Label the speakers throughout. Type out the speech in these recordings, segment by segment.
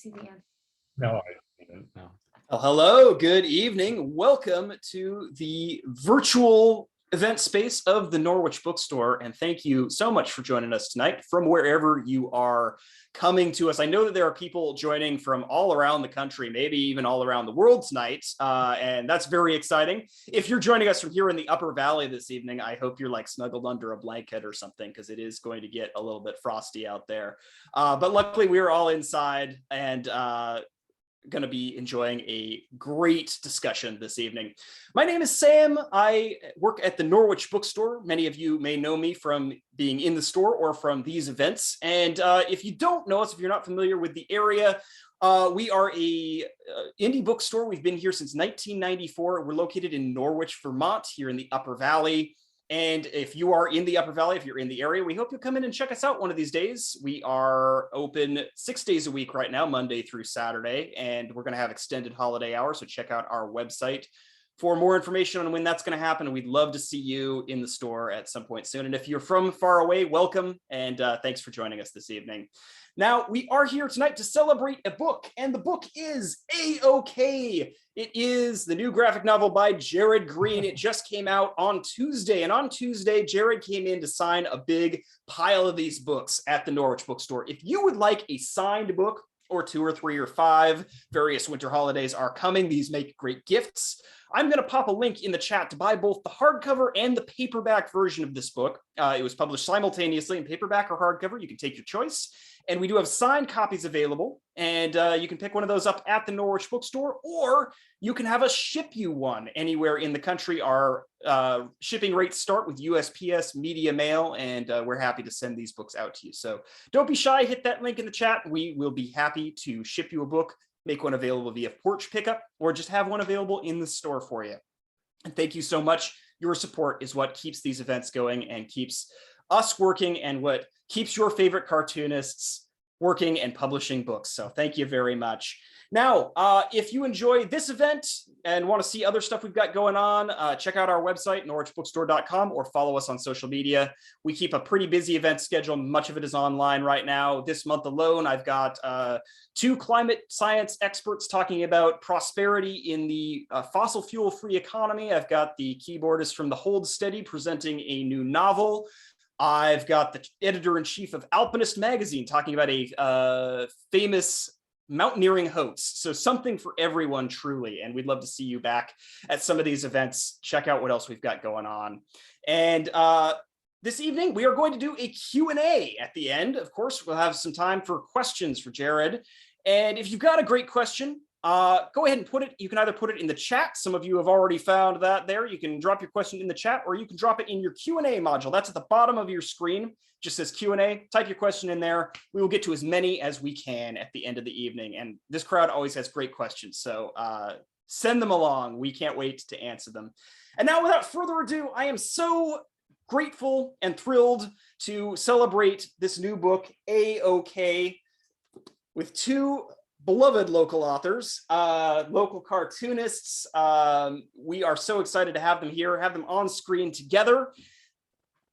Speaker 1: see the end.
Speaker 2: No, I didn't. No.
Speaker 3: Well, hello, good evening. Welcome to the virtual event space of the Norwich Bookstore. And thank you so much for joining us tonight from wherever you are coming to us. I know that there are people joining from all around the country, maybe even all around the world tonight. And that's very exciting. If you're joining us from here in the Upper Valley this evening, I hope you're like snuggled under a blanket or something, because it is going to get a little bit frosty out there. But luckily we're all inside and going to be enjoying a great discussion this evening. My name is Sam. I work at the Norwich Bookstore. Many of you may know me from being in the store or from these events. And if you don't know us, if you're not familiar with the area, we are a indie bookstore. We've been here since 1994. We're located in Norwich, Vermont, here in the Upper Valley. And if you are in the Upper Valley, if you're in the area, we hope you'll come in and check us out one of these days. We are open 6 days a week right now, Monday through Saturday, and we're going to have extended holiday hours. So check out our website for more information on when that's going to happen. We'd love to see you in the store at some point soon. And if you're from far away, welcome, and thanks for joining us this evening. Now, we are here tonight to celebrate a book, and the book is A-OK. It is the new graphic novel by Jarad Greene. It just came out on Tuesday, and on Tuesday, Jarad came in to sign a big pile of these books at the Norwich Bookstore. If you would like a signed book, or 2 or 3 or 5, various winter holidays are coming. These make great gifts. I'm going to pop a link in the chat to buy both the hardcover and the paperback version of this book. It was published simultaneously in paperback or hardcover. You can take your choice. And we do have signed copies available. And you can pick one of those up at the Norwich Bookstore, or you can have us ship you one anywhere in the country. Our shipping rates start with USPS Media Mail, and we're happy to send these books out to you. So don't be shy. Hit that link in the chat. We will be happy to ship you a book, make one available via porch pickup, or just have one available in the store for you. And thank you so much. Your support is what keeps these events going and keeps us working, and what keeps your favorite cartoonists working and publishing books. So thank you very much. Now, if you enjoy this event and want to see other stuff we've got going on, check out our website, norwichbookstore.com, or follow us on social media. We keep a pretty busy event schedule. Much of it is online right now. This month alone, I've got 2 climate science experts talking about prosperity in the fossil fuel-free economy. I've got the keyboardist from the Hold Steady presenting a new novel. I've got the editor-in-chief of Alpinist magazine talking about a famous mountaineering hoax. So something for everyone, truly. And we'd love to see you back at some of these events. Check out what else we've got going on. And this evening, we are going to do a Q&A at the end. Of course, we'll have some time for questions for Jarad. And if you've got a great question, go ahead and put it. You can either put it in the chat. Some of you have already found that there. You can drop your question in the chat, or you can drop it in your Q&A module. That's at the bottom of your screen. Just says Q&A. Type your question in there. We will get to as many as we can at the end of the evening. And this crowd always has great questions. So send them along. We can't wait to answer them. And now, without further ado, I am so grateful and thrilled to celebrate this new book, A-OK, with 2 beloved local authors, local cartoonists. We are so excited to have them here, have them on screen together.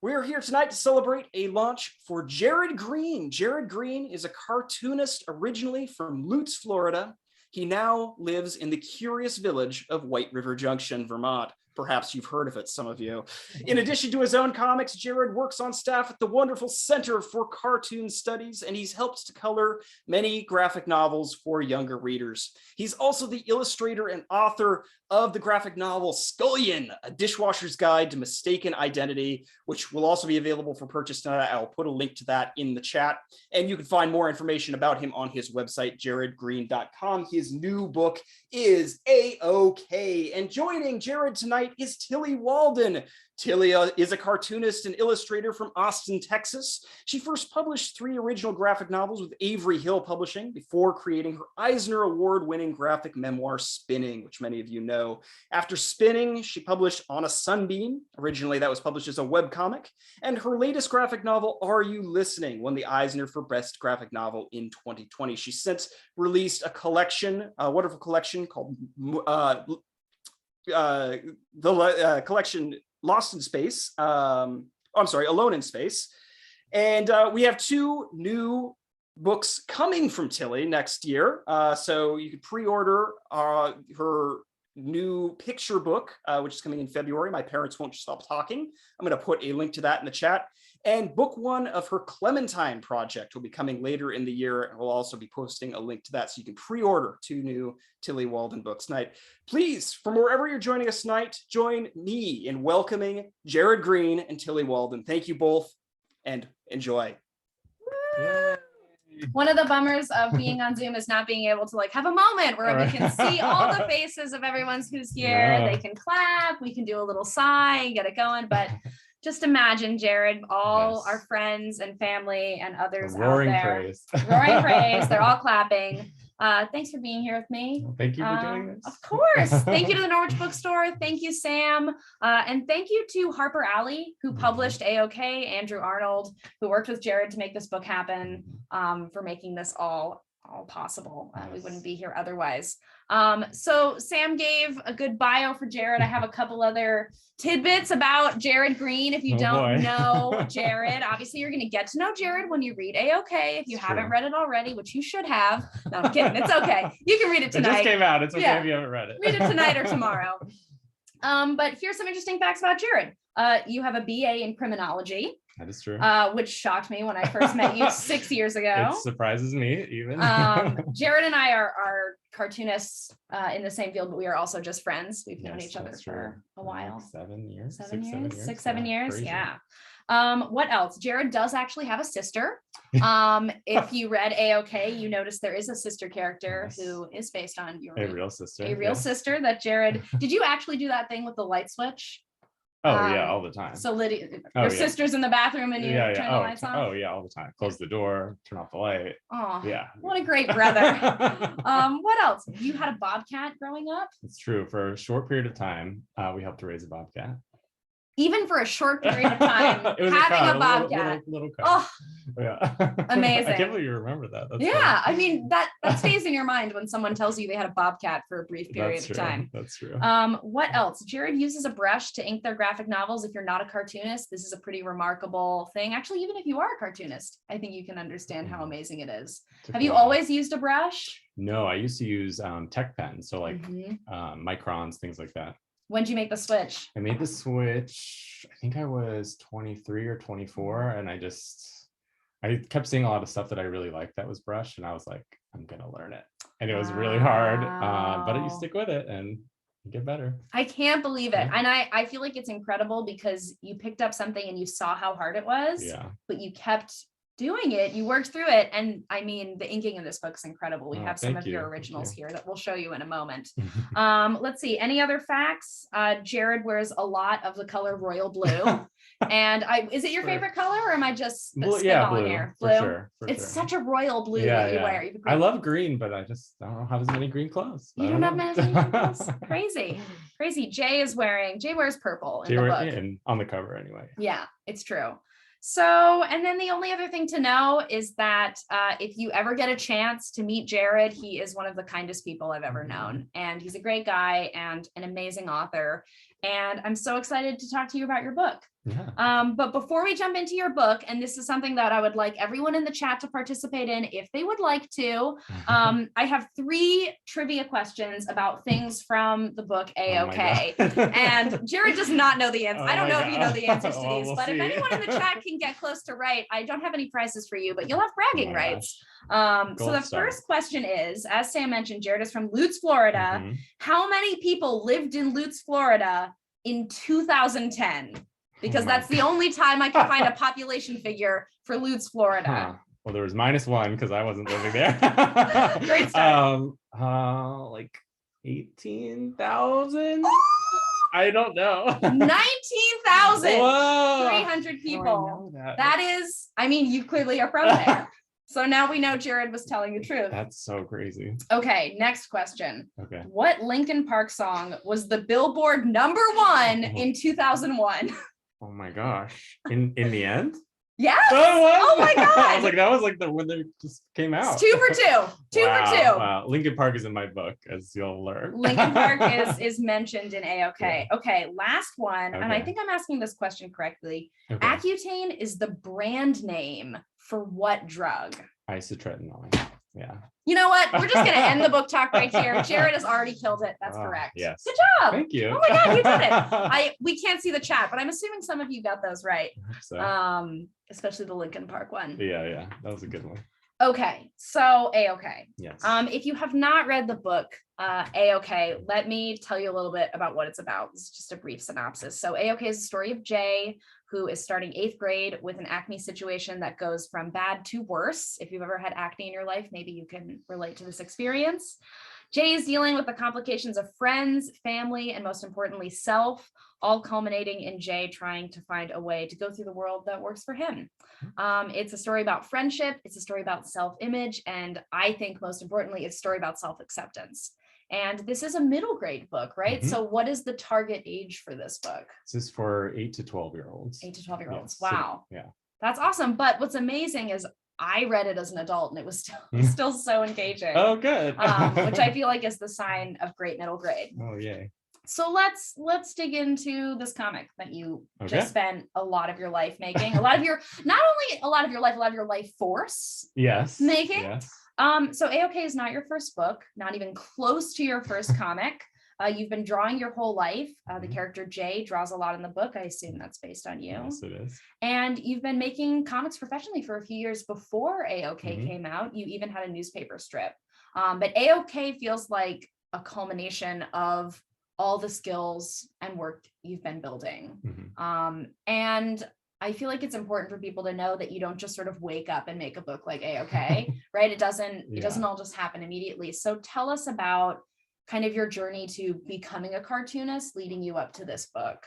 Speaker 3: We're here tonight to celebrate a launch for Jarad Greene. Jarad Greene is a cartoonist originally from Lutz, Florida. He now lives in the curious village of White River Junction, Vermont. Perhaps you've heard of it, some of you. In addition to his own comics, Jarad works on staff at the wonderful Center for Cartoon Studies, and he's helped to color many graphic novels for younger readers. He's also the illustrator and author of the graphic novel Scullion, A Dishwasher's Guide to Mistaken Identity, which will also be available for purchase tonight. I'll put a link to that in the chat. And you can find more information about him on his website, jaradgreene.com. His new book is A-OK. And joining Jarad tonight is Tillie Walden. Tillie is a cartoonist and illustrator from Austin, Texas. She first published 3 original graphic novels with Avery Hill Publishing before creating her Eisner Award-winning graphic memoir, Spinning, which many of you know. After Spinning, she published On a Sunbeam. Originally, that was published as a webcomic. And her latest graphic novel, Are You Listening?, won the Eisner for Best Graphic Novel in 2020. She's since released a collection, a wonderful collection called collection Lost in Space. I'm sorry, Alone in Space. And we have 2 new books coming from Tillie next year. So you can pre-order her new picture book, which is coming in February. My Parents Won't Stop Talking. I'm going to put a link to that in the chat. And book one of her Clementine project will be coming later in the year. And we'll also be posting a link to that so you can pre-order 2 new Tillie Walden books tonight. Please, from wherever you're joining us tonight, join me in welcoming Jarad Greene and Tillie Walden. Thank you both and enjoy.
Speaker 2: Yay.
Speaker 1: One of the bummers of being on Zoom is not being able to like have a moment where we can see all the faces of everyone who's here.
Speaker 2: Yeah.
Speaker 1: They can clap, we can do a little sigh and get it going. But just imagine, Jarad, all our friends and family and others
Speaker 2: Roaring
Speaker 1: out there.
Speaker 2: praise.
Speaker 1: Roaring praise. They're all clapping. Thanks for being here with me.
Speaker 2: Well, thank you for doing this.
Speaker 1: Of course. Thank you to the Norwich Bookstore. Thank you, Sam. And thank you to Harper Alley, who published AOK, Andrew Arnold, who worked with Jarad to make this book happen, for making this all possible. We wouldn't be here otherwise. So Sam gave a good bio for Jarad. I have a couple other tidbits about Jarad Greene. If you don't know Jarad, obviously you're going to get to know Jarad when you read AOK. If you haven't read it already, which you should have. No, I'm kidding. It's okay. You can read it tonight.
Speaker 2: It just came out. It's okay if you haven't read it.
Speaker 1: Read it tonight or tomorrow. But here's some interesting facts about Jarad. You have a BA in criminology.
Speaker 2: That is true.
Speaker 1: Which shocked me when I first met you 6 years ago.
Speaker 2: It surprises me even.
Speaker 1: Jarad and I are cartoonists in the same field, but we are also just friends. We've known each other for a while.
Speaker 2: 7 years.
Speaker 1: 7 years. 6, 7
Speaker 2: Yeah,
Speaker 1: years.
Speaker 2: crazy.
Speaker 1: Yeah. What else? Jarad does actually have a sister. If you read AOK, you notice there is a sister character who is based on your
Speaker 2: A real sister.
Speaker 1: a real sister that Jarad. Did you actually do that thing with the light switch?
Speaker 2: Oh yeah, all the time.
Speaker 1: So Lydia, your sister's in the bathroom and you turn the lights on?
Speaker 2: Oh yeah, all the time. Close the door, turn off the light.
Speaker 1: Oh,
Speaker 2: Yeah.
Speaker 1: What a great brother. What else? You had a bobcat growing up?
Speaker 2: It's true. For a short period of time, we helped to raise a bobcat.
Speaker 1: Even for a short period of time,
Speaker 2: It was
Speaker 1: having a
Speaker 2: car,
Speaker 1: bobcat.
Speaker 2: little car.
Speaker 1: Oh,
Speaker 2: yeah.
Speaker 1: amazing.
Speaker 2: I can't believe you remember that. That's
Speaker 1: yeah,
Speaker 2: funny.
Speaker 1: I mean, that stays in your mind when someone tells you they had a bobcat for a brief period of time.
Speaker 2: That's true.
Speaker 1: What else? Jarad uses a brush to ink their graphic novels. If you're not a cartoonist, this is a pretty remarkable thing. Actually, even if you are a cartoonist, I think you can understand how amazing it is. Have you always used a brush?
Speaker 2: No, I used to use tech pens. So like microns, things like that.
Speaker 1: When did you make the switch?
Speaker 2: I made the switch, I think I was 23 or 24. And I kept seeing a lot of stuff that I really liked that was brush. And I was like, I'm going to learn it. And it was really hard, but you stick with it and you get better.
Speaker 1: I can't believe it. And I feel like it's incredible because you picked up something and you saw how hard it was, but you kept doing it. You worked through it. And I mean, the inking in this book is incredible. We have some of your originals here that we'll show you in a moment. Let's see, any other facts? Jarad wears a lot of the color royal blue. And is it your favorite color or am I just spitballing here?
Speaker 2: Blue. For sure.
Speaker 1: It's such a royal blue that you wear.
Speaker 2: I love green, but I don't have as many green clothes.
Speaker 1: You don't have as many green clothes? Crazy. Jay wears purple in the book.
Speaker 2: And on the cover anyway.
Speaker 1: Yeah, it's true. So, and then the only other thing to know is that if you ever get a chance to meet Jarad, he is one of the kindest people I've ever known. And he's a great guy and an amazing author. And I'm so excited to talk to you about your book.
Speaker 2: Yeah.
Speaker 1: But before we jump into your book, and this is something that I would like everyone in the chat to participate in if they would like to, I have 3 trivia questions about things from the book AOK. And Jarad does not know the answer. I don't know if you know the answers to these, but if anyone in the chat can get close to right, I don't have any prizes for you, but you'll have bragging rights. So the first question is, as Sam mentioned, Jarad is from Lutz, Florida. How many people lived in Lutz, Florida in 2010? Because that's the only time I can find a population figure for Lutz, Florida.
Speaker 2: Well, there was -1 because I wasn't living there.
Speaker 1: Great start.
Speaker 2: Like 18,000? I don't know.
Speaker 1: 19,300 people. That is, I mean, you clearly are from there. So now we know Jarad was telling the truth.
Speaker 2: That's so crazy.
Speaker 1: Okay, next question.
Speaker 2: Okay.
Speaker 1: What Linkin Park song was the Billboard #1 in 2001?
Speaker 2: Oh my gosh. In the end?
Speaker 1: Yes.
Speaker 2: Oh
Speaker 1: my God.
Speaker 2: I was like, that was like when they just came out.
Speaker 1: It's 2 for 2. 2 for 2.
Speaker 2: Wow. Linkin Park is in my book, as you'll learn.
Speaker 1: Linkin Park is mentioned in AOK. Yeah. Okay, last one. And I think I'm asking this question correctly. Accutane is the brand name for what drug?
Speaker 2: Isotretinoin. Yeah.
Speaker 1: You know what? We're just going to end the book talk right here. Jarad has already killed it. That's correct.
Speaker 2: Yes.
Speaker 1: Good job.
Speaker 2: Thank you.
Speaker 1: Oh my God, you did it. We can't see the chat, but I'm assuming some of you got those right.
Speaker 2: So.
Speaker 1: Especially the Lincoln Park one.
Speaker 2: Yeah. That was a good one.
Speaker 1: Okay. So A-OK.
Speaker 2: Yes.
Speaker 1: If you have not read the book, A-OK, let me tell you a little bit about what it's about. It's just a brief synopsis. So A-OK is a story of Jay, who is starting 8th grade with an acne situation that goes from bad to worse. If you've ever had acne in your life, maybe you can relate to this experience. Jay is dealing with the complications of friends, family, and most importantly, self, all culminating in Jay trying to find a way to go through the world that works for him. It's a story about friendship. It's a story about self-image. And I think most importantly, it's a story about self-acceptance. And this is a middle grade book, right? So what is the target age for this book?
Speaker 2: This is for 8 to 12-year-olds.
Speaker 1: 8 to 12-year-olds.
Speaker 2: Yes.
Speaker 1: Wow.
Speaker 2: So, yeah.
Speaker 1: That's awesome. But what's amazing is I read it as an adult and it was still so engaging.
Speaker 2: Oh, good.
Speaker 1: Which I feel like is the sign of great middle grade.
Speaker 2: Oh, yay.
Speaker 1: So let's dig into this comic that you just spent a lot of your life making. Not only a lot of your life force.
Speaker 2: Yes.
Speaker 1: Making.
Speaker 2: Yes.
Speaker 1: So A-OK is not your first book, not even close to your first comic. You've been drawing your whole life. The character Jay draws a lot in the book. I assume that's based on you.
Speaker 2: Yes, it is.
Speaker 1: And you've been making comics professionally for a few years before A-OK came out. You even had a newspaper strip. But A-OK feels like a culmination of all the skills and work you've been building. And I feel like it's important for people to know that you don't just sort of wake up and make a book like A-OK, right? It doesn't all just happen immediately. So tell us about kind of your journey to becoming a cartoonist leading you up to this book.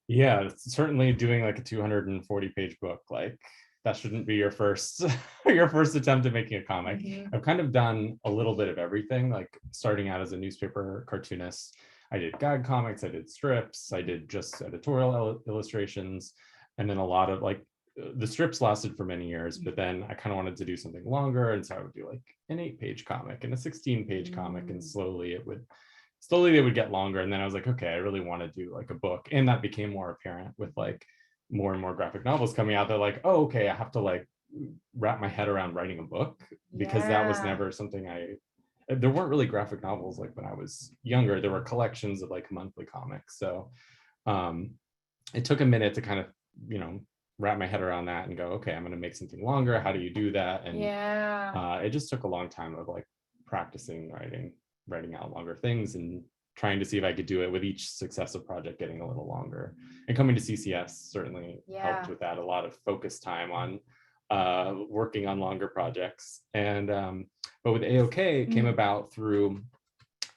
Speaker 2: Yeah, certainly doing like a 240-page book, like that shouldn't be your first attempt at making a comic. I've kind of done a little bit of everything, like starting out as a newspaper cartoonist. I did gag comics, I did strips, I did just editorial illustrations, and then a lot of like the strips lasted for many years, but then I kind of wanted to do something longer, and so I would do like an 8-page comic and a 16-page comic, and slowly they would get longer, and then I was like, okay, I really want to do like a book, and that became more apparent with like more and more graphic novels coming out. They're like, oh, okay, I have to like wrap my head around writing a book, because that was never something there weren't really graphic novels like when I was younger. There were collections of like monthly comics, so it took a minute to kind of wrap my head around that and go, okay, I'm going to make something longer. How do you do that? And it just took a long time of like practicing writing out longer things and trying to see if I could do it with each successive project getting a little longer. And coming to CCS certainly helped with that. A lot of focus time on working on longer projects. And but with A-OK, it came about through,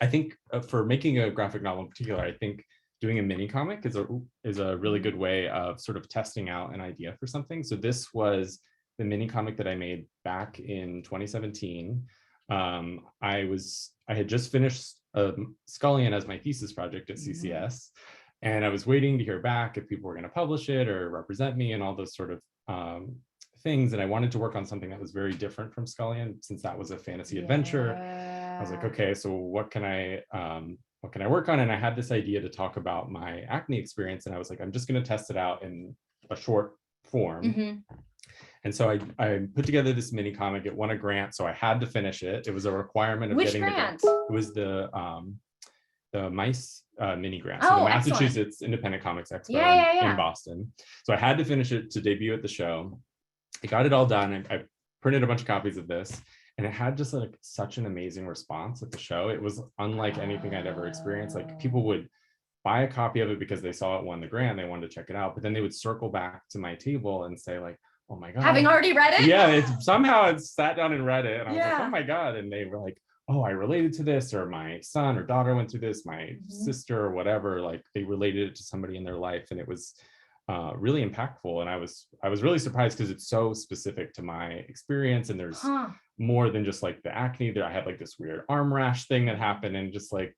Speaker 2: I think for making a graphic novel in particular, I think doing a mini comic is a really good way of sort of testing out an idea for something. So this was the mini comic that I made back in 2017. I had just finished Scullion as my thesis project at CCS, and I was waiting to hear back if people were going to publish it or represent me and all those sort of things. And I wanted to work on something that was very different from Scullion, since that was a fantasy adventure. I was like, okay, so what can I work on? And I had this idea to talk about my acne experience, and I was like, I'm just going to test it out in a short form. And so I put together this mini comic. It won a grant, so I had to finish it. It was a requirement of
Speaker 1: Which
Speaker 2: getting
Speaker 1: grant?
Speaker 2: the grant. It was the MICE mini grant, so the Massachusetts Independent Comics Expo in Boston. So I had to finish it to debut at the show. I got it all done. I printed a bunch of copies of this, and it had just like such an amazing response at the show. It was unlike anything I'd ever experienced. Like people would buy a copy of it because they saw it won the grant, they wanted to check it out, but then they would circle back to my table and say like, oh my God.
Speaker 1: Having already read it?
Speaker 2: Yeah, somehow I sat down and read it, and I was like, oh my God. And they were like, oh, I related to this, or my son or daughter went through this, my sister or whatever, like they related it to somebody in their life. And it was really impactful. And I was really surprised because it's so specific to my experience, and there's more than just like the acne there. I had like this weird arm rash thing that happened, and just like,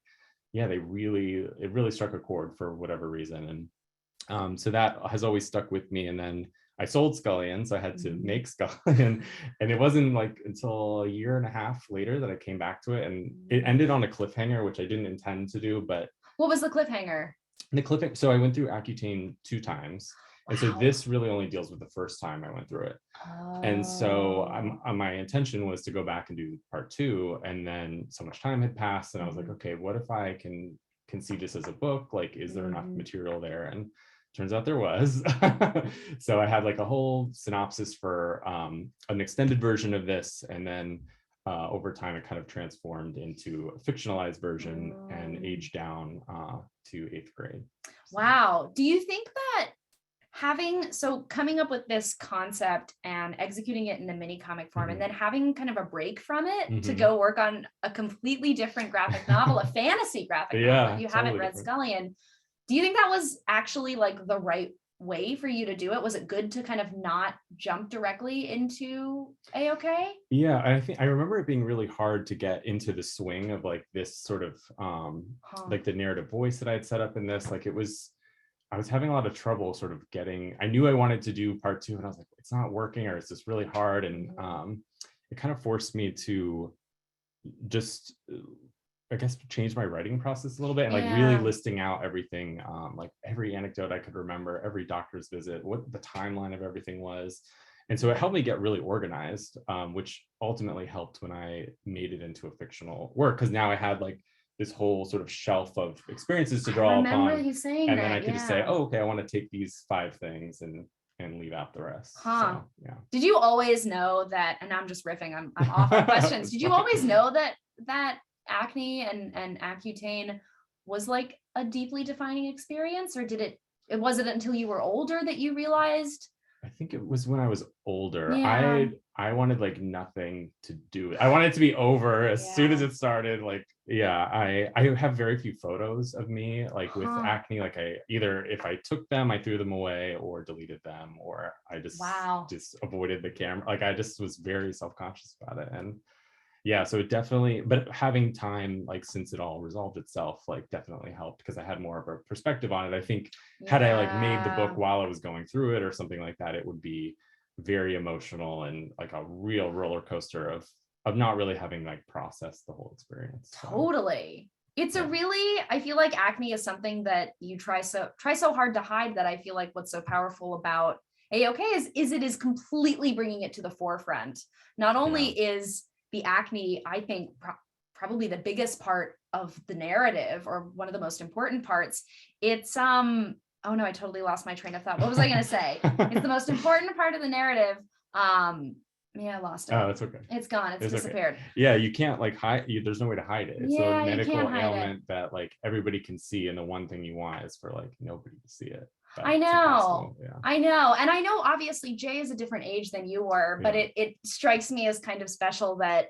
Speaker 2: yeah, it really struck a chord for whatever reason. And so that has always stuck with me. And then I sold Scullion, so I had to make Scullion, and it wasn't like until a year and a half later that I came back to it, and it ended on a cliffhanger, which I didn't intend to do. But
Speaker 1: what was the cliffhanger?
Speaker 2: So I went through Accutane 2 times, And so this really only deals with the first time I went through it. And so my intention was to go back and do part 2. And then so much time had passed and I was like, okay, what if I can conceive this as a book? Like, is there enough material there? And turns out there was. So I had like a whole synopsis for an extended version of this. And then over time, it kind of transformed into a fictionalized version and aged down to 8th grade.
Speaker 1: Wow. Do you think that coming up with this concept and executing it in the mini comic form and then having kind of a break from it to go work on a completely different graphic novel, a fantasy graphic novel, you haven't read Scullion, do you think that was actually like the right way for you to do it? Was it good to kind of not jump directly into A-OK?
Speaker 2: Yeah, I think I remember it being really hard to get into the swing of like this sort of like the narrative voice that I had set up in this. Like I was having a lot of trouble sort of I knew I wanted to do part 2 and I was like, it's not working, or it's just really hard. And it kind of forced me to just I guess change my writing process a little bit and like really listing out everything, like every anecdote I could remember, every doctor's visit, what the timeline of everything was. And so it helped me get really organized, which ultimately helped when I made it into a fictional work, because now I had like this whole sort of shelf of experiences to draw upon.
Speaker 1: You saying
Speaker 2: and then I could just say, oh, okay, I want to take these 5 things and leave out the rest. So, yeah.
Speaker 1: Did you always know that, and I'm just riffing, I'm off on questions. Did you always know that acne and Accutane was like a deeply defining experience, or was it until you were older that you realized?
Speaker 2: I think it was when I was older.
Speaker 1: Yeah.
Speaker 2: I wanted like nothing to do with it. I wanted it to be over as soon as it started. Like, I have very few photos of me like with acne. Like either if I took them, I threw them away or deleted them, or I just avoided the camera. Like I just was very self-conscious about it. And so it definitely, but having time, like since it all resolved itself, like definitely helped, because I had more of a perspective on it. I think had I like made the book while I was going through it or something like that, it would be very emotional and like a real roller coaster of not really having like processed the whole experience.
Speaker 1: Totally. It's I feel like acne is something that you try so hard to hide, that I feel like what's so powerful about A-OK is it is completely bringing it to the forefront. Not only is the acne, I think, probably the biggest part of the narrative, or one of the most important parts. It's oh no, I totally lost my train of thought. What was I going to say? It's the most important part of the narrative. I lost it.
Speaker 2: Oh, it's okay.
Speaker 1: It's gone. It's disappeared.
Speaker 2: Okay. Yeah, you can't like hide. There's no way to hide it. It's a medical ailment that like everybody can see, and the one thing you want is for like nobody to see it.
Speaker 1: I know. I know. And I know obviously Jay is a different age than you were, but it strikes me as kind of special that,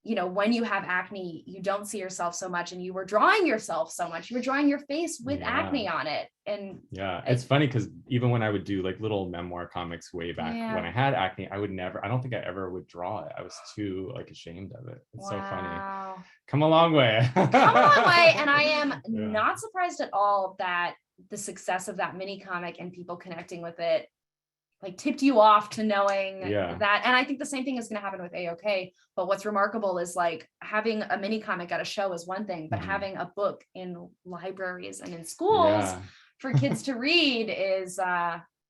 Speaker 1: you know, when you have acne, you don't see yourself so much, and you were drawing yourself so much. You were drawing your face with acne on it. And
Speaker 2: it's funny because even when I would do like little memoir comics way back when I had acne, I don't think I ever would draw it. I was too like ashamed of it. It's so funny. Come a long way.
Speaker 1: Come a long way. And I am not surprised at all that the success of that mini comic and people connecting with it like tipped you off to knowing that. And I think the same thing is going to happen with A-OK. But what's remarkable is like having a mini comic at a show is one thing, but having a book in libraries and in schools for kids to read is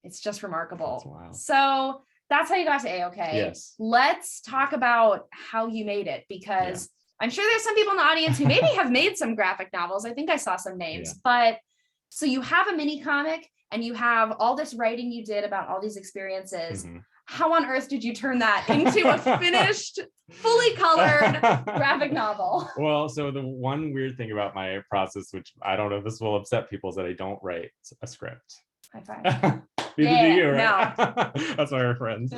Speaker 1: it's just remarkable. So that's how you got to A-OK.
Speaker 2: Yes.
Speaker 1: Let's talk about how you made it, because I'm sure there's some people in the audience who maybe have made some graphic novels. I think I saw some names, but so you have a mini comic and you have all this writing you did about all these experiences. How on earth did you turn that into a finished, fully colored graphic novel?
Speaker 2: Well, so the one weird thing about my process, which I don't know if this will upset people, is that I don't write a script.
Speaker 1: High five.
Speaker 2: Neither do you, right? No. That's why we're friends.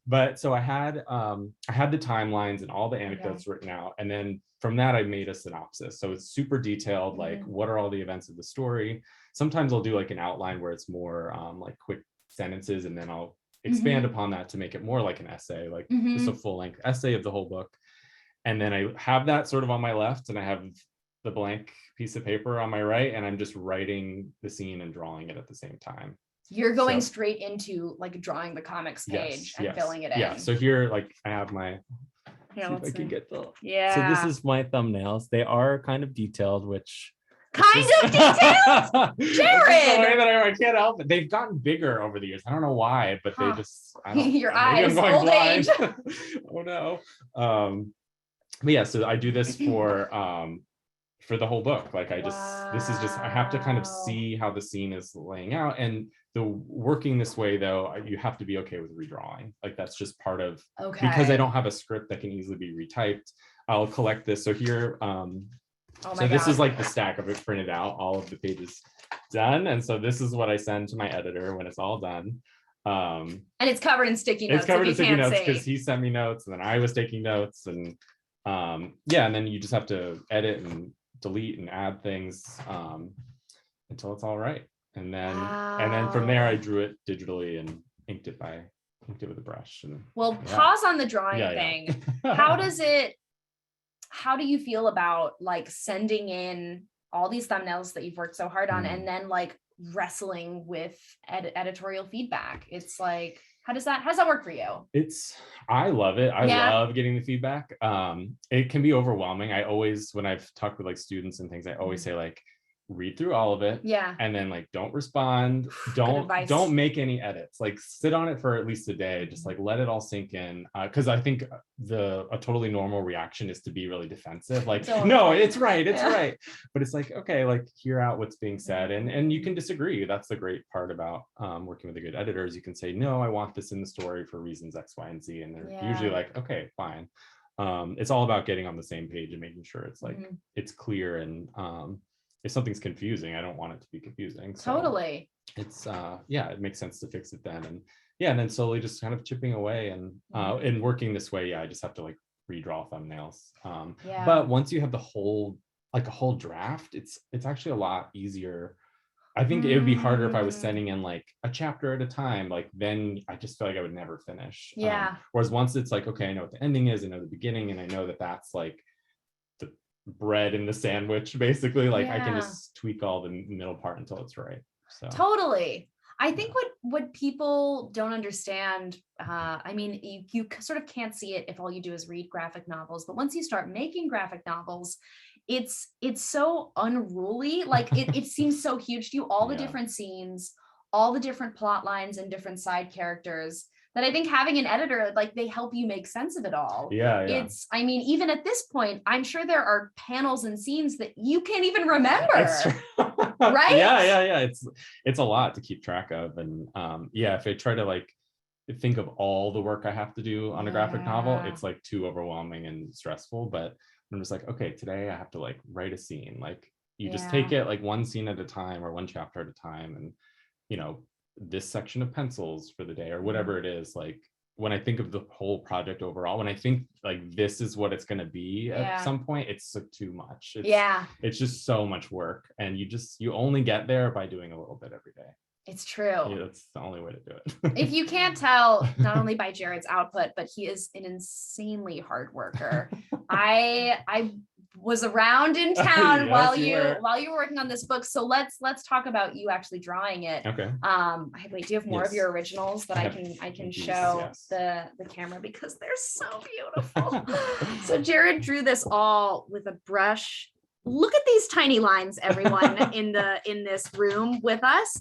Speaker 2: But so I had the timelines and all the anecdotes written out, and then from that I made a synopsis. So it's super detailed, like what are all the events of the story. Sometimes I'll do like an outline where it's more like quick sentences, and then I'll expand upon that to make it more like an essay, like just a full-length essay of the whole book. And then I have that sort of on my left, and I have the blank piece of paper on my right, and I'm just writing the scene and drawing it at the same time.
Speaker 1: You're going straight into like drawing the comics page and filling it in.
Speaker 2: Yeah. So here, like I have my.
Speaker 1: Yeah,
Speaker 2: if I can get the.
Speaker 1: Yeah.
Speaker 2: So this is my thumbnails. They are kind of detailed, which
Speaker 1: Kind of detailed, Jared.
Speaker 2: I can't help it. They've gotten bigger over the years. I don't know why, but they just. I don't,
Speaker 1: Your
Speaker 2: maybe
Speaker 1: eyes,
Speaker 2: I'm going
Speaker 1: old
Speaker 2: blind.
Speaker 1: age.
Speaker 2: Oh no. But yeah, so I do this for the whole book. Like this is just I have to kind of see how the scene is laying out, and the working this way though, you have to be okay with redrawing. Like that's just part of because I don't have a script that can easily be retyped. I'll collect this. So here. So this is like the stack of it printed out, all of the pages done. And so this is what I send to my editor when it's all done.
Speaker 1: And it's covered in sticky notes.
Speaker 2: It's covered in sticky notes because he sent me notes and then I was taking notes and yeah, and then you just have to edit and delete and add things until it's all right. And then from there I drew it digitally and inked it with a brush. And
Speaker 1: pause on the drawing thing. How do you feel about like sending in all these thumbnails that you've worked so hard on and then like wrestling with editorial feedback? It's like, how does that work for you?
Speaker 2: I love it. I love getting the feedback. It can be overwhelming. When I've talked with like students and things, I always say like, read through all of it.
Speaker 1: Yeah.
Speaker 2: And then like, don't respond. Don't make any edits. Like sit on it for at least a day. Just like let it all sink in. Cause I think a totally normal reaction is to be really defensive. Like, no, it's right. It's right. But it's like, okay, like hear out what's being said. And you can disagree. That's the great part about working with a good editor is you can say, no, I want this in the story for reasons X, Y, and Z. And they're usually like, okay, fine. It's all about getting on the same page and making sure it's like, it's clear and, if something's confusing, I don't want it to be confusing. So
Speaker 1: totally.
Speaker 2: It's it makes sense to fix it then. And then slowly just kind of chipping away and working this way. I just have to like redraw thumbnails. But once you have a whole draft, it's actually a lot easier. I think it would be harder if I was sending in like a chapter at a time. Like then I just feel like I would never finish. Whereas once it's like, okay, I know what the ending is, I know the beginning, and I know that that's like bread in the sandwich basically I can just tweak all the middle part until it's right. So
Speaker 1: totally. I think what people don't understand, I mean, you sort of can't see it if all you do is read graphic novels, but once you start making graphic novels, it's so unruly. Like it seems so huge to you, all the different scenes, all the different plot lines and different side characters, that I think having an editor, like they help you make sense of it all. I mean, even at this point, I'm sure there are panels and scenes that you can't even remember. Right?
Speaker 2: Yeah. It's a lot to keep track of. And if I try to like think of all the work I have to do on a graphic novel, it's like too overwhelming and stressful. But I'm just like, okay, today I have to like write a scene. Like you just take it like one scene at a time or one chapter at a time. And, this section of pencils for the day or whatever it is. Like when I think of the whole project overall, when I think like this is what it's going to be at some point, it's too much. It's just so much work, and you only get there by doing a little bit every day.
Speaker 1: It's true.
Speaker 2: That's the only way to do it.
Speaker 1: If you can't tell, not only by Jared's output, but he is an insanely hard worker. I was around in town while you were working on this book. So let's talk about you actually drawing it.
Speaker 2: Okay.
Speaker 1: Wait, do you have more of your originals that I can show the camera, because they're so beautiful. So Jared drew this all with a brush. Look at these tiny lines, everyone in this room with us.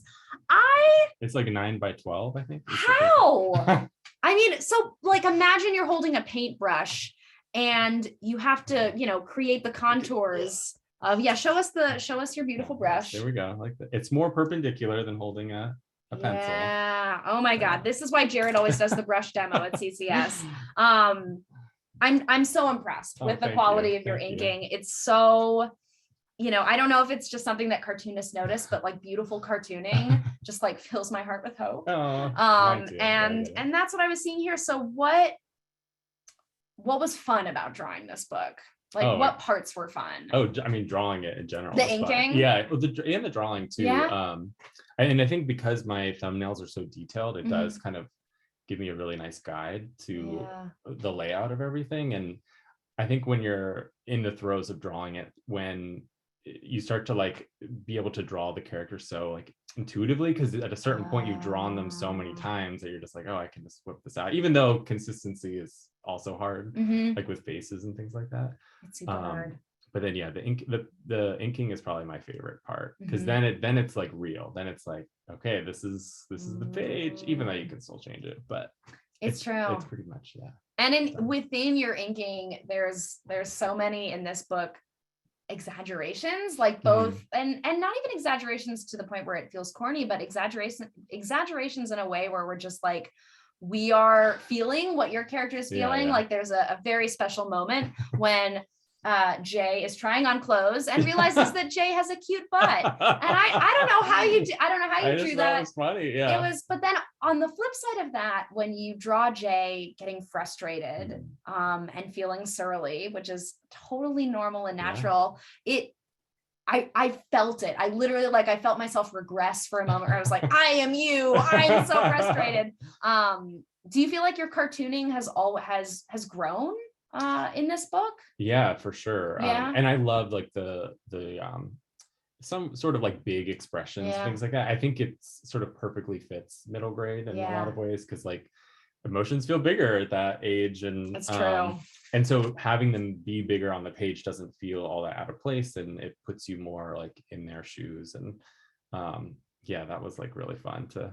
Speaker 2: It's like a 9 by 12, I think.
Speaker 1: How? I mean, so like imagine you're holding a paintbrush and you have to, create the contours of, show us your beautiful brush.
Speaker 2: There we go. Like that. It's more perpendicular than holding a pencil.
Speaker 1: Yeah. Oh my God. This is why Jared always does the brush demo at CCS. I'm so impressed with the quality of your inking. It's so, I don't know if it's just something that cartoonists notice, but like beautiful cartooning just like fills my heart with hope. And that's what I was seeing here. So what was fun about drawing this book? Like what parts were fun?
Speaker 2: I mean, drawing it in general.
Speaker 1: The inking?
Speaker 2: Fun. Yeah, and the drawing too. Yeah. And I think because my thumbnails are so detailed, it does kind of give me a really nice guide to the layout of everything. And I think when you're in the throes of drawing it, when you start to like be able to draw the characters so like intuitively, because at a certain point you've drawn them so many times that you're just like, I can just whip this out, even though consistency is also hard, like with faces and things like that.
Speaker 1: It's super hard.
Speaker 2: but then the inking is probably my favorite part, because
Speaker 1: Mhm.
Speaker 2: then it's like real. Then it's like, okay, this is the page, even though you can still change it, but
Speaker 1: It's true.
Speaker 2: It's pretty much, yeah.
Speaker 1: And within your inking, there's so many in this book exaggerations, like both and not even exaggerations to the point where it feels corny, but exaggerations in a way where we're just like, we are feeling what your character is feeling.
Speaker 2: Yeah.
Speaker 1: Like there's a very special moment when Jay is trying on clothes and realizes that Jay has a cute butt. And I don't know how you drew that.
Speaker 2: It was funny. Yeah.
Speaker 1: It was, but then on the flip side of that, when you draw Jay getting frustrated and feeling surly, which is totally normal and natural, I felt it. I literally, like, I felt myself regress for a moment where I was like, I am you. I'm so frustrated. Do you feel like your cartooning has grown in this book?
Speaker 2: Yeah, for sure.
Speaker 1: Yeah.
Speaker 2: And I love like the some sort of like big expressions, things like that. I think it's sort of perfectly fits middle grade in a lot of ways, because like emotions feel bigger at that age, and
Speaker 1: that's true.
Speaker 2: And so having them be bigger on the page doesn't feel all that out of place, and it puts you more like in their shoes. And that was like really fun to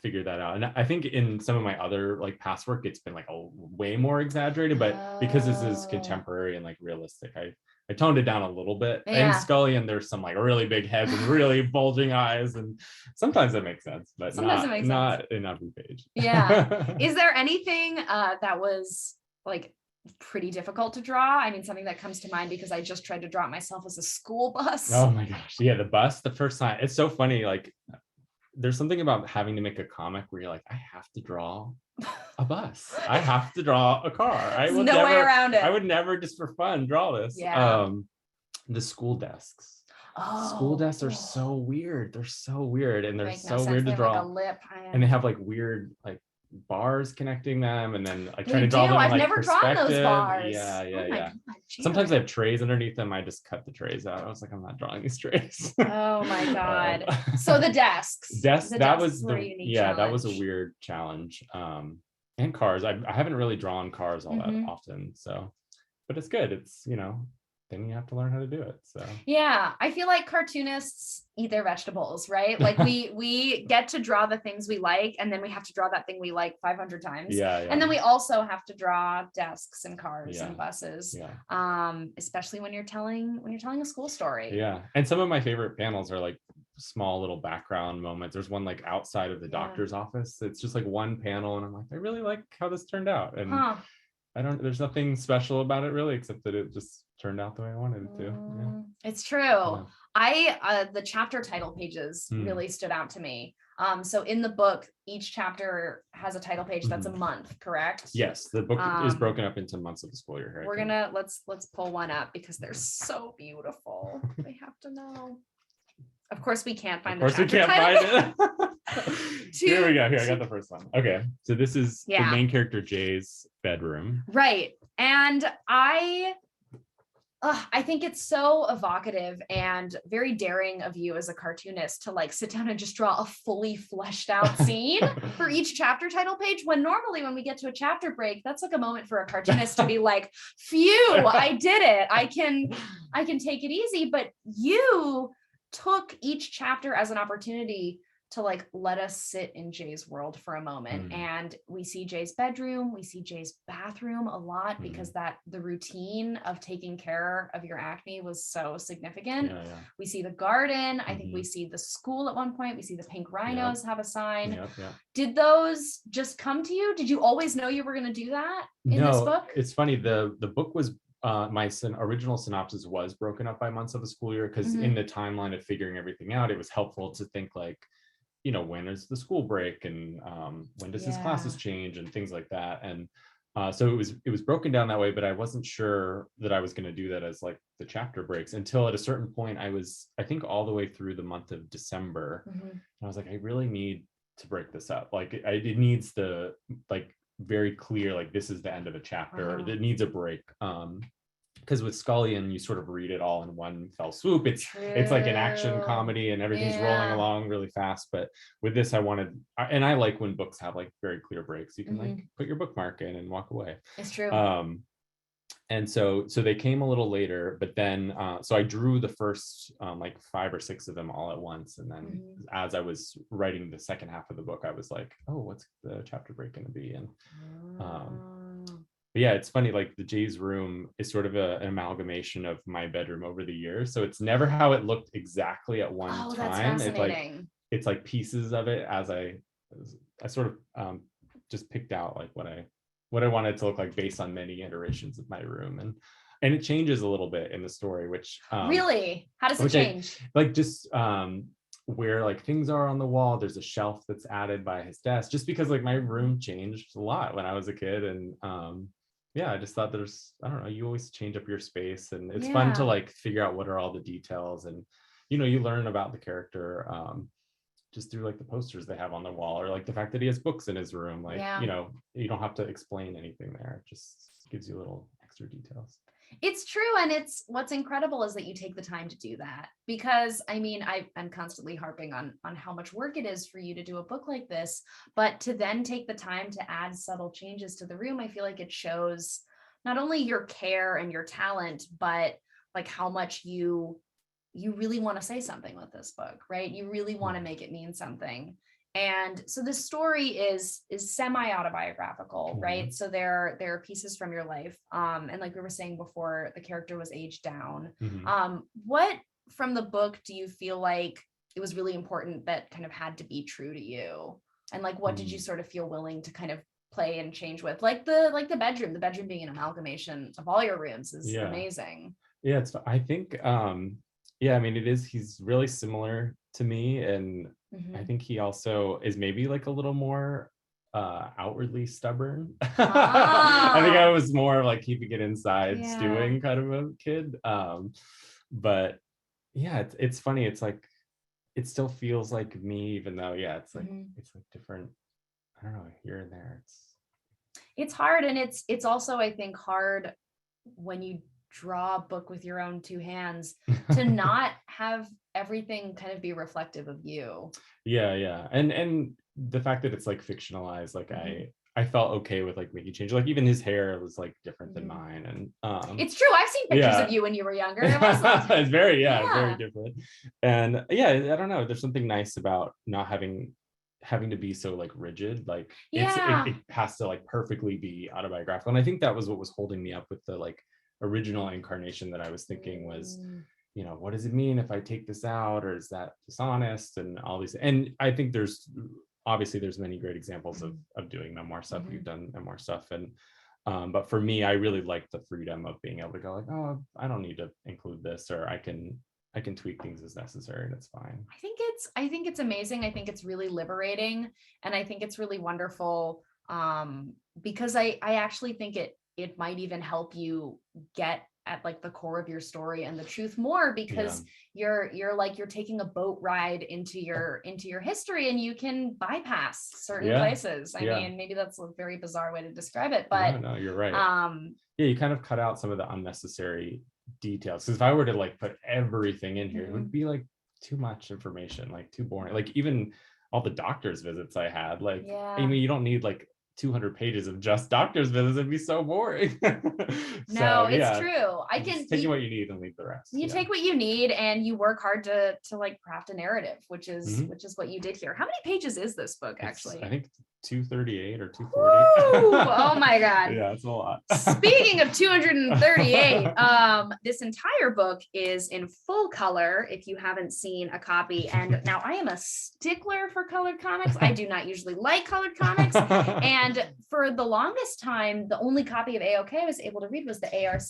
Speaker 2: figure that out. And I think in some of my other like past work, it's been like a way more exaggerated, but because this is contemporary and like realistic, I toned it down a little bit. And Scully, and there's some like really big heads and really bulging eyes, and sometimes it makes sense, but not in every page.
Speaker 1: Yeah. Is there anything that was like pretty difficult to draw? I mean, something that comes to mind, because I just tried to draw it myself, as a school bus.
Speaker 2: Oh my gosh. Yeah, the bus, the first time. It's so funny. Like there's something about having to make a comic where you're like, I have to draw a bus. I have to draw a car.
Speaker 1: There's no way around it.
Speaker 2: I would never just for fun draw this.
Speaker 1: Yeah.
Speaker 2: The school desks. School desks are so weird. They're so weird, and they're so weird to draw.
Speaker 1: Like a lip.
Speaker 2: And they have like weird like bars connecting them, and then like trying to draw them.
Speaker 1: I've
Speaker 2: like
Speaker 1: never drawn those bars.
Speaker 2: Yeah.
Speaker 1: God,
Speaker 2: sometimes I have trays underneath them. I just cut the trays out. I was like, I'm not drawing these trays.
Speaker 1: Oh my God. So the desks.
Speaker 2: That was a weird challenge. And cars. I haven't really drawn cars all that often. So, but it's good. It's, then you have to learn how to do it. So
Speaker 1: yeah, I feel like cartoonists eat their vegetables, right? Like we get to draw the things we like, and then we have to draw that thing we like 500 times.
Speaker 2: Yeah.
Speaker 1: And then we also have to draw desks and cars and buses. Yeah. Especially when you're telling a school story.
Speaker 2: Yeah. And some of my favorite panels are like small little background moments. There's one like outside of the doctor's office. It's just like one panel, and I'm like, I really like how this turned out. And there's nothing special about it really, except that it just turned out the way I wanted it to. Yeah.
Speaker 1: It's true. Yeah. The chapter title pages really stood out to me. So in the book, each chapter has a title page that's a month, correct?
Speaker 2: Yes, the book is broken up into months of the school year.
Speaker 1: We're gonna let's pull one up, because they're so beautiful. They have to know. Of course, we can't find. Of course, we can't find
Speaker 2: it. Here we go. Here, I got the first one. Okay, so this is the main character Jay's bedroom.
Speaker 1: Right, and I think it's so evocative and very daring of you as a cartoonist to like sit down and just draw a fully fleshed out scene for each chapter title page, when normally when we get to a chapter break, that's like a moment for a cartoonist to be like, phew, I did it. I can take it easy. But you took each chapter as an opportunity to like let us sit in Jay's world for a moment. And we see Jay's bedroom, we see Jay's bathroom a lot, because the routine of taking care of your acne was so significant. We see the garden. I think we see the school at one point. We see the pink rhinos have a sign. Did those just come to you? Did you always know you were going to do that in this book?
Speaker 2: It's funny. The book was my original synopsis was broken up by months of the school year, because in the timeline of figuring everything out, it was helpful to think like, when is the school break, and when does his classes change, and things like that. And so it was broken down that way, but I wasn't sure that I was going to do that as like the chapter breaks, until at a certain point I think all the way through the month of December. And I was like, I really need to break this up. Like it needs the like very clear, like this is the end of a chapter. It needs a break. Because with Scullion, you sort of read it all in one fell swoop. It's like an action comedy, and everything's rolling along really fast. But with this, and I like when books have like very clear breaks. You can like put your bookmark in and walk away.
Speaker 1: It's true.
Speaker 2: And so they came a little later, but then so I drew the first like 5 or 6 of them all at once, and then as I was writing the second half of the book, I was like, oh, what's the chapter break going to be? And but yeah, it's funny, like the Jay's room is sort of an amalgamation of my bedroom over the years, so it's never how it looked exactly at one time.
Speaker 1: That's fascinating.
Speaker 2: It's like pieces of it as I sort of just picked out like what I wanted to look like based on many iterations of my room, and it changes a little bit in the story, which
Speaker 1: really, how does it change?
Speaker 2: Like just where like things are on the wall. There's a shelf that's added by his desk, just because like my room changed a lot when I was a kid, and yeah, I just thought I don't know, you always change up your space, and it's fun to like figure out what are all the details, and you know, you learn about the character just through like the posters they have on the wall, or like the fact that he has books in his room. Like, you know, you don't have to explain anything there. It just gives you little extra details.
Speaker 1: It's true. And what's incredible is that you take the time to do that, because I mean, I'm constantly harping on how much work it is for you to do a book like this, but to then take the time to add subtle changes to the room, I feel like it shows not only your care and your talent, but like how much you really want to say something with this book, right? You really want to make it mean something. And so the story is semi-autobiographical, right? So there are pieces from your life. And like we were saying before, the character was aged down. What from the book do you feel like it was really important that kind of had to be true to you? And like, what did you sort of feel willing to kind of play and change with? Like the bedroom being an amalgamation of all your rooms is amazing.
Speaker 2: Yeah, I think yeah, I mean, he's really similar to me, and I think he also is maybe like a little more outwardly stubborn. I think I was more like keeping it inside, stewing kind of a kid. But yeah, it's funny. It's like it still feels like me, even though it's like it's like different. I don't know, here and there.
Speaker 1: It's hard, and it's also, I think, hard when you draw a book with your own 2 hands to not have everything kind of be reflective of you.
Speaker 2: Yeah, and the fact that it's like fictionalized, like I felt okay with like making changes. Like even his hair was like different than mine, and
Speaker 1: it's true, I've seen pictures of you when you were younger.
Speaker 2: It's very very different. And yeah, I don't know, there's something nice about not having to be so like rigid, like it has to like perfectly be autobiographical. And I think that was what was holding me up with the like original incarnation that I was thinking was, you know, what does it mean if I take this out, or is that dishonest, and all these. And I think there's many great examples of doing memoir stuff. We've done memoir stuff, and but for me, I really like the freedom of being able to go like, oh, I don't need to include this, or I can tweak things as necessary, and it's fine.
Speaker 1: I think it's amazing. I think it's really liberating, and I think it's really wonderful, because I actually think it might even help you get at like the core of your story and the truth more, because you're taking a boat ride into your history, and you can bypass certain places. I mean, maybe that's a very bizarre way to describe it, but
Speaker 2: no, you're right. You kind of cut out some of the unnecessary details, because if I were to like put everything in here, it would be like too much information, like too boring. Like even all the doctor's visits I had, like I mean, you don't need like 200 pages of just doctor's visits. It'd be so boring.
Speaker 1: No, it's true. I can
Speaker 2: take what you need and leave the rest.
Speaker 1: You take what you need, and you work hard to like craft a narrative, which is what you did here. How many pages is this book actually?
Speaker 2: I think 238 or 240.
Speaker 1: Oh my God.
Speaker 2: Yeah, it's a lot.
Speaker 1: Speaking of 238, this entire book is in full color if you haven't seen a copy. And now I am a stickler for colored comics. I do not usually like colored comics. And for the longest time, the only copy of AOK I was able to read was the ARC,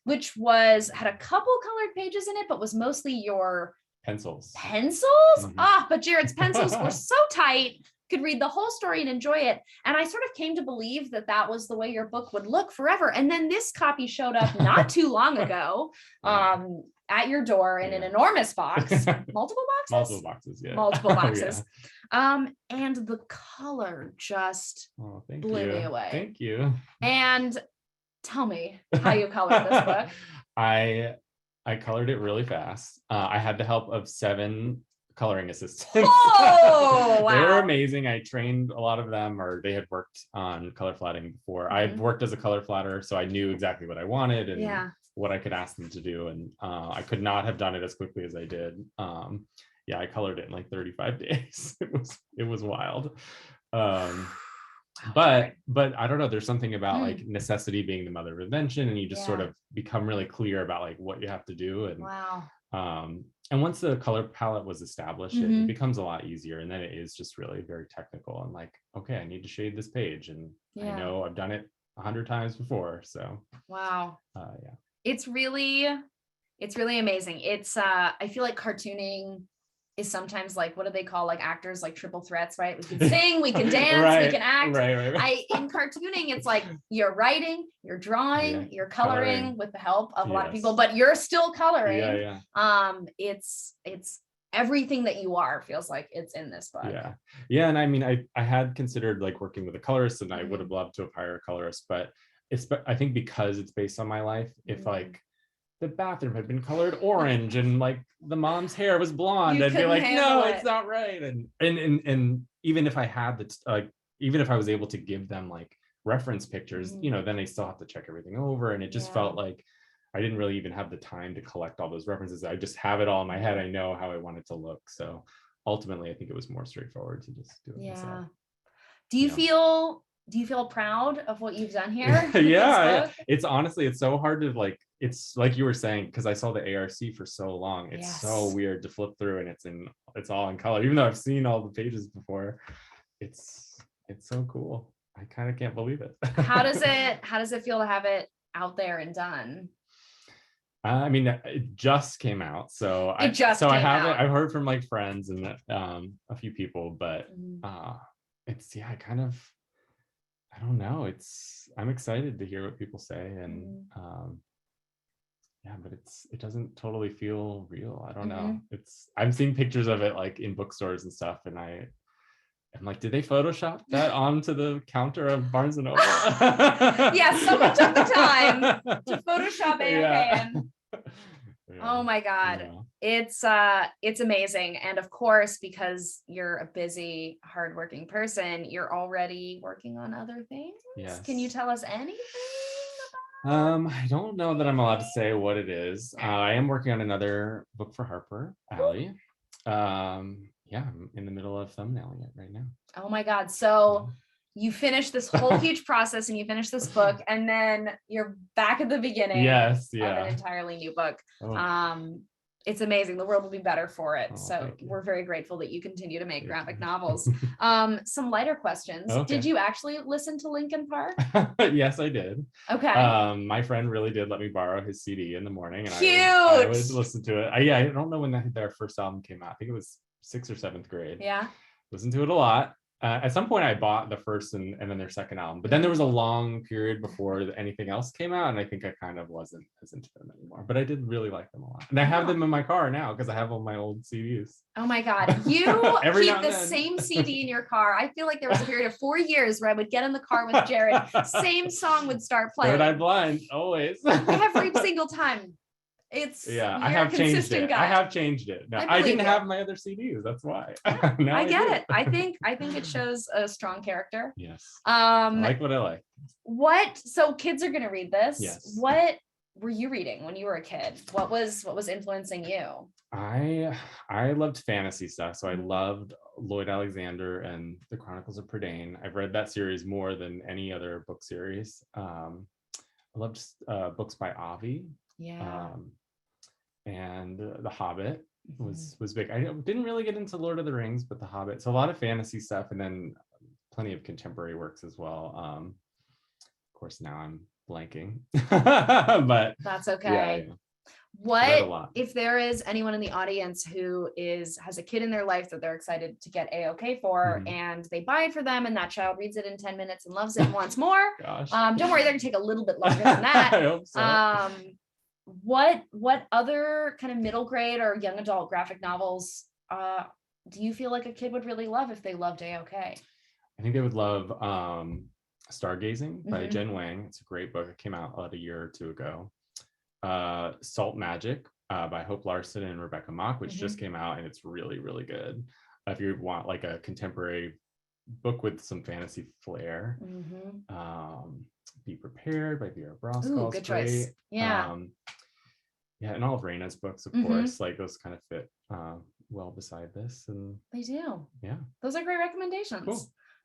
Speaker 1: which had a couple colored pages in it, but was mostly your
Speaker 2: pencils.
Speaker 1: But Jarad's pencils were so tight, could read the whole story and enjoy it. And I sort of came to believe that was the way your book would look forever. And then this copy showed up not too long ago at your door in an enormous box. Multiple boxes? Multiple boxes. And the color just blew me away.
Speaker 2: Thank you.
Speaker 1: And tell me how you colored this book.
Speaker 2: I colored it really fast. I had the help of 7 coloring assistants.
Speaker 1: Oh,
Speaker 2: They were
Speaker 1: wow.
Speaker 2: amazing. I trained a lot of them, or they had worked on color flatting before. I had worked as a color flatter, so I knew exactly what I wanted and what I could ask them to do. And I could not have done it as quickly as I did. Yeah, I colored it in like 35 days. It was wild. But I don't know, there's something about like necessity being the mother of invention, and you just sort of become really clear about like what you have to do. And and once the color palette was established, it becomes a lot easier, and then it is just really very technical and like, okay, I need to shade this page, and I know I've done it 100 times before. So it's really amazing. It's I feel like cartooning is sometimes like, what do they call like actors, like triple threats, right? We can sing, we can dance, we can act. Right. In cartooning, it's like you're writing, you're drawing, you're coloring with the help of a lot of people, but you're still coloring. It's everything that you are feels like it's in this book. And I mean, I had considered like working with a colorist, and I would have loved to have hired a colorist, but I think because it's based on my life, if like the bathroom had been colored orange and like the mom's hair was blonde, I'd be like, no, it's not right. And even if I had the even if I was able to give them like reference pictures, you know, then they still have to check everything over, and it just felt like I didn't really even have the time to collect all those references. I just have it all in my head. I know how I want it to look. So ultimately, I think it was more straightforward to just do it myself.
Speaker 1: Do you feel proud of what you've done here?
Speaker 2: It's honestly, it's so hard to like, it's like you were saying, because I saw the ARC for so long. It's so weird to flip through and it's all in color, even though I've seen all the pages before. It's so cool. I kind of can't believe it.
Speaker 1: How does it feel to have it out there and done?
Speaker 2: I mean, it just came out, so I haven't. I've heard from like friends and a few people, but it's I don't know. I'm excited to hear what people say, and but it doesn't totally feel real. I don't know. I'm seeing pictures of it like in bookstores and stuff, and I'm like, did they Photoshop that onto the counter of Barnes and Noble?
Speaker 1: Someone took the time to Photoshop AOK in. Oh my God. It's amazing. And of course, because you're a busy, hardworking person, you're already working on other things. Can you tell us anything about
Speaker 2: I don't know that I'm allowed to say what it is. I am working on another book for Harper Alley. I'm in the middle of thumbnailing it right now.
Speaker 1: Oh my God. So you finish this whole huge process and you finish this book, and then you're back at the beginning of an entirely new book. It's amazing. The world will be better for it. So we're very grateful that you continue to make graphic novels. Some lighter questions. Did you actually listen to Linkin Park?
Speaker 2: Yes, I did.
Speaker 1: Okay.
Speaker 2: My friend really did let me borrow his CD in the morning, and
Speaker 1: Cute.
Speaker 2: I would listen to it. I don't know when their first album came out. I think it was 6th or 7th grade. Listened to it a lot. At some point I bought the first and then their second album, but then there was a long period before anything else came out, and I think I kind of wasn't as into them anymore, but I did really like them a lot, and I have them in my car now because I have all my old CDs.
Speaker 1: Oh my God, you keep the same CD in your car. I feel like there was a period of 4 years where I would get in the car with Jarad, same song would start playing.
Speaker 2: Third Eye Blind, always.
Speaker 1: Every single time.
Speaker 2: I have changed it. I have changed it. No, I didn't have my other CDs. That's why.
Speaker 1: I get it. I think it shows a strong character.
Speaker 2: Yes. I like what I like.
Speaker 1: So kids are going to read this.
Speaker 2: Yes.
Speaker 1: What were you reading when you were a kid? What was influencing you?
Speaker 2: I loved fantasy stuff. So I loved Lloyd Alexander and the Chronicles of Prydain. I've read that series more than any other book series. I loved books by Avi. And The Hobbit was big. I didn't really get into Lord of the Rings, but The Hobbit. So a lot of fantasy stuff, and then plenty of contemporary works as well. Of course, now I'm blanking, but
Speaker 1: that's okay. What if there is anyone in the audience who has a kid in their life that they're excited to get AOK for, and they buy it for them, and that child reads it in 10 minutes and loves it and wants more?
Speaker 2: Gosh.
Speaker 1: Don't worry, they're gonna take a little bit longer than that.
Speaker 2: I hope so.
Speaker 1: What other kind of middle grade or young adult graphic novels do you feel like a kid would really love if they loved AOK?
Speaker 2: I think they would love Stargazing by Jen Wang. It's a great book. It came out about a year or two ago. Salt Magic by Hope Larson and Rebecca Mock, which just came out, and it's really, really good. If you want like a contemporary book with some fantasy flair. Be Prepared by Vera Brosgol.
Speaker 1: Good choice. Yeah.
Speaker 2: Yeah, and all of Raina's books, of course, like those kind of fit well beside this. And
Speaker 1: they do.
Speaker 2: Yeah.
Speaker 1: Those are great recommendations.
Speaker 2: Cool.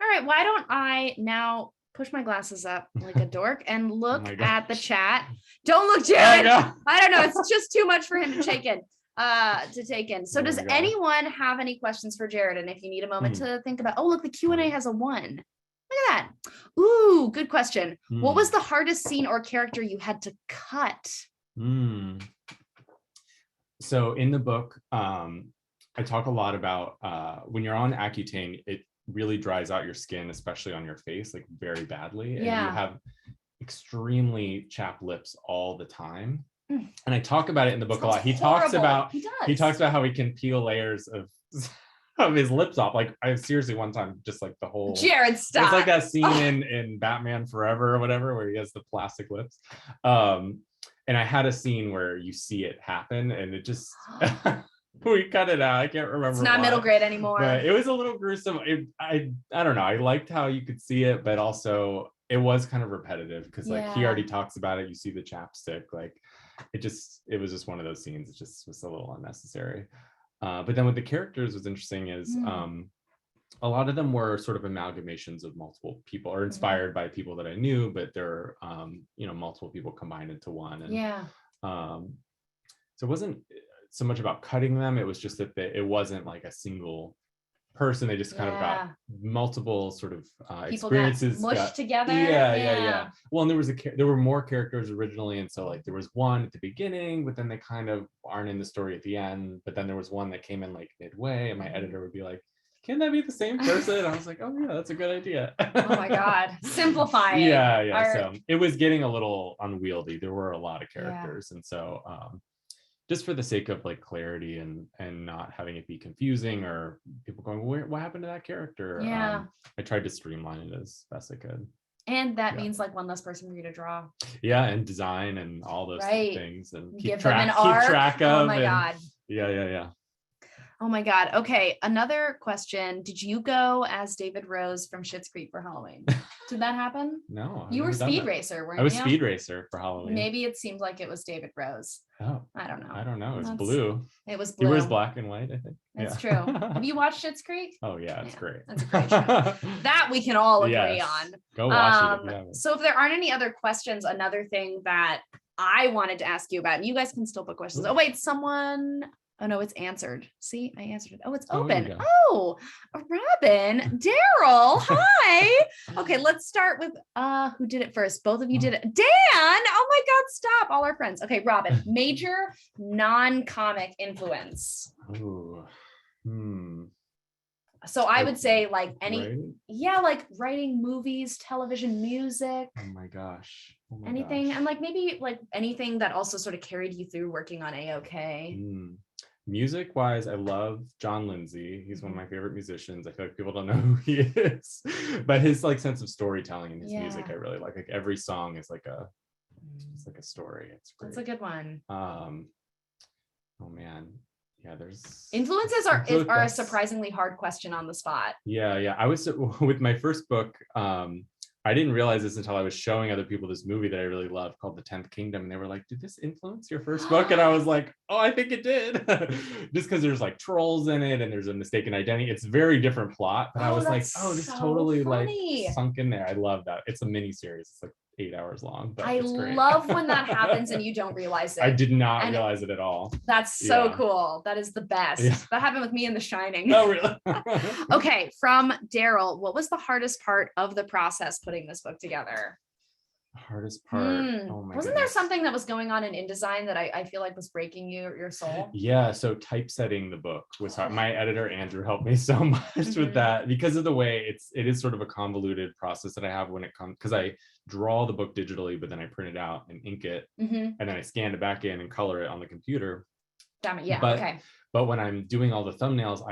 Speaker 1: All right, why don't I now push my glasses up like a dork and look at the chat. Don't look, Jarad. I don't know. It's just too much for him to take in. So does anyone have any questions for Jarad? And if you need a moment to think about, look, the Q&A has a 1. Look at that. Ooh, good question. What was the hardest scene or character you had to cut?
Speaker 2: So in the book, I talk a lot about when you're on Accutane, it really dries out your skin, especially on your face, like very badly. And you have extremely chapped lips all the time. And I talk about it in the book a lot. He talks about how he can peel layers of his lips off. Like I seriously one time just like the whole
Speaker 1: Jarad, stop.
Speaker 2: It's like that scene in Batman Forever or whatever where he has the plastic lips. And I had a scene where you see it happen and it just we cut it out. I can't remember.
Speaker 1: It's not middle grade anymore.
Speaker 2: But it was a little gruesome. I don't know. I liked how you could see it, but also it was kind of repetitive because like he already talks about it. You see the chapstick, like it was just one of those scenes. It just was a little unnecessary. But then with the characters, what's interesting is a lot of them were sort of amalgamations of multiple people or inspired by people that I knew, but they're multiple people combined into one. And so it wasn't so much about cutting them. It was just that it wasn't like a single person. They just kind of got multiple sort of experiences
Speaker 1: mushed together.
Speaker 2: Yeah. Well, and there were more characters originally, and so like there was one at the beginning, but then they kind of aren't in the story at the end. But then there was one that came in like midway, and my editor would be like, "Can that be the same person?" And I was like, "Oh yeah, that's a good idea."
Speaker 1: Oh my god, simplifying.
Speaker 2: So it was getting a little unwieldy. There were a lot of characters, and so just for the sake of like clarity and not having it be confusing or people going, what happened to that character? I tried to streamline it as best I could.
Speaker 1: And that means like one less person for you to draw.
Speaker 2: Yeah, and design and all those things and keep track of.
Speaker 1: Oh my god.
Speaker 2: Yeah.
Speaker 1: Oh my god. Okay, another question. Did you go as David Rose from Schitt's Creek for Halloween? Did that happen?
Speaker 2: No.
Speaker 1: You were Speed Racer, weren't you?
Speaker 2: I was Speed Racer for Halloween.
Speaker 1: Maybe it seemed like it was David Rose.
Speaker 2: Oh.
Speaker 1: I don't know.
Speaker 2: It was blue.
Speaker 1: It was blue.
Speaker 2: He wears black and white, I think.
Speaker 1: That's true. Have you watched Schitt's Creek?
Speaker 2: Oh yeah, it's great.
Speaker 1: That's a great show. That we can all agree on.
Speaker 2: Go watch it.
Speaker 1: So if there aren't any other questions, another thing that I wanted to ask you about, and you guys can still put questions. Oh wait, oh no, it's answered. See, I answered it. Oh, it's open. Oh, Robin, Daryl, hi. Okay, let's start with who did it first. Both of you did it. Dan, oh my God, stop. All our friends. Okay, Robin, major non-comic influence.
Speaker 2: Ooh.
Speaker 1: So I would say like
Speaker 2: writing?
Speaker 1: Like writing, movies, television, music.
Speaker 2: Oh my gosh.
Speaker 1: Anything. And like maybe like anything that also sort of carried you through working on AOK.
Speaker 2: Music wise, I love John Lindsay. He's one of my favorite musicians. I feel like people don't know who he is, but his like sense of storytelling in his music, I really like. Like every song is like it's like a story. It's great.
Speaker 1: That's a good one.
Speaker 2: Oh man. Yeah, there's
Speaker 1: influences are a surprisingly hard question on the spot.
Speaker 2: Yeah. I was with my first book. I didn't realize this until I was showing other people this movie that I really love called The 10th Kingdom. And they were like, did this influence your first book? And I was like, oh, I think it did. Just because there's like trolls in it and there's a mistaken identity. It's a very different plot. But I was like, oh, this totally funny. Like sunk in there. I love that. It's a mini series. It's like 8 hours long. But
Speaker 1: I love when that happens and you don't realize it.
Speaker 2: I did not realize it at all.
Speaker 1: That's so cool. That is the best. Yeah. That happened with me in The Shining.
Speaker 2: Oh, really?
Speaker 1: Okay, from Daryl, what was the hardest part of the process putting this book together?
Speaker 2: Hardest part. Oh my
Speaker 1: Wasn't there something that was going on in InDesign that I feel like was breaking your soul?
Speaker 2: Yeah, so typesetting the book was hard. My editor Andrew helped me so much with that because of the way it is sort of a convoluted process that I have when it comes, because I draw the book digitally, but then I print it out and ink it, and then I scan it back in and color it on the computer.
Speaker 1: Damn it, yeah,
Speaker 2: But when I'm doing all the thumbnails,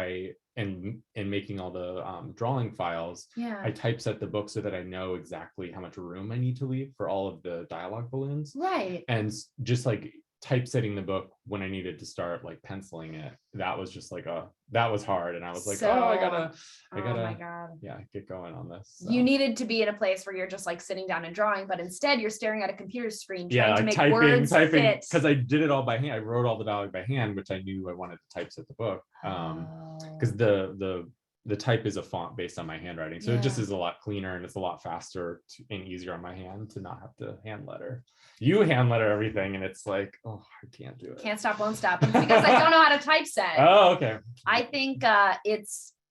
Speaker 2: and making all the drawing files, I typeset the book so that I know exactly how much room I need to leave for all of the dialogue balloons.
Speaker 1: Right.
Speaker 2: And just like typesetting the book when I needed to start like penciling it, that was just like that was hard. And I was like, I gotta,
Speaker 1: oh my God.
Speaker 2: yeah, get going on this.
Speaker 1: So. You needed to be in a place where you're just like sitting down and drawing, but instead you're staring at a computer screen trying to make words fit.
Speaker 2: Because I did it all by hand. I wrote all the dialogue by hand, which I knew I wanted to typeset the book. Because the type is a font based on my handwriting. So it just is a lot cleaner and it's a lot faster and easier on my hand to not have to hand letter. You hand letter everything and it's like, oh, I can't do it.
Speaker 1: Can't stop, won't stop. It's because I don't know how to typeset.
Speaker 2: Oh, okay.
Speaker 1: I think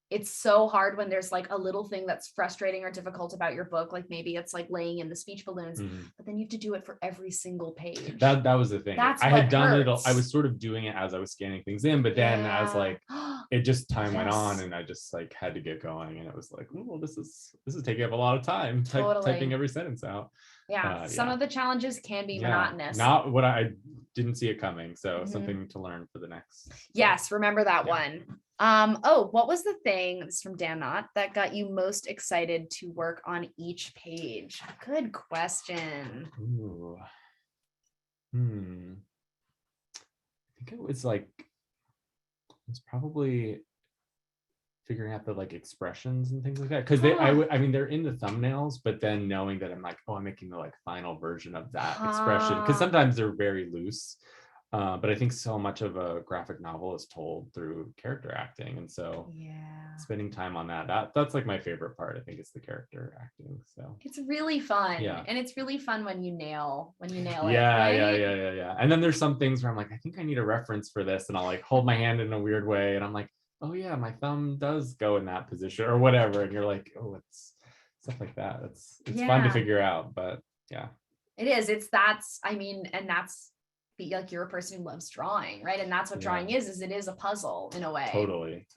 Speaker 1: it's so hard when there's like a little thing that's frustrating or difficult about your book. Like maybe it's like laying in the speech balloons, but then you have to do it for every single page.
Speaker 2: That was the thing.
Speaker 1: That's
Speaker 2: I had done
Speaker 1: hurts.
Speaker 2: it. I was sort of doing it as I was scanning things in, but then as like it just time went on and I just like had to get going and it was like, oh, this is taking up a lot of time typing every sentence out.
Speaker 1: Some of the challenges can be monotonous.
Speaker 2: Not what I didn't see it coming. So something to learn for the next.
Speaker 1: Yes, remember that one. What was the thing, this is from Dan Knott, that got you most excited to work on each page? Good question.
Speaker 2: Ooh. I think it was probably figuring out the like expressions and things like that, because I mean they're in the thumbnails, but then knowing that I'm like, I'm making the like final version of that expression, because sometimes they're very loose, but I think so much of a graphic novel is told through character acting, and so spending time on that's like my favorite part. I think it's the character acting, so
Speaker 1: it's really fun. And it's really fun when you nail it.
Speaker 2: Yeah. And then there's some things where I'm like, I think I need a reference for this, and I'll like hold my hand in a weird way and I'm like, oh yeah, my thumb does go in that position or whatever. And you're like, oh, it's stuff like that. It's fun to figure out, but yeah.
Speaker 1: It is. And that's like, you're a person who loves drawing, right? And that's what drawing is it is a puzzle in a way.
Speaker 2: Totally.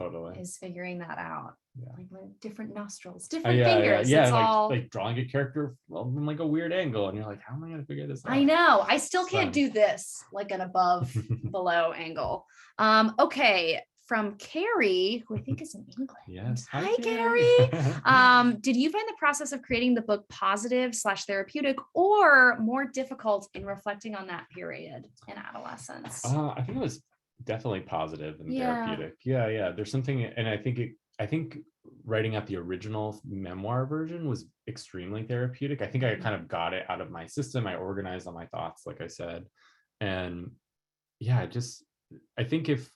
Speaker 1: Is figuring that out.
Speaker 2: Yeah.
Speaker 1: Like different nostrils, different fingers.
Speaker 2: Yeah.
Speaker 1: It's all
Speaker 2: like drawing a character from like a weird angle. And you're like, how am I going to figure this out?
Speaker 1: I know. I still can't do this, like an above below angle. Okay. From Carrie, who I think is in England.
Speaker 2: Yes.
Speaker 1: Hi, Carrie. Did you find the process of creating the book positive/therapeutic or more difficult in reflecting on that period in adolescence?
Speaker 2: I think it was definitely positive and therapeutic. Yeah. There's something, and I think writing out the original memoir version was extremely therapeutic. I think I kind of got it out of my system. I organized all my thoughts, like I said. And yeah, I think if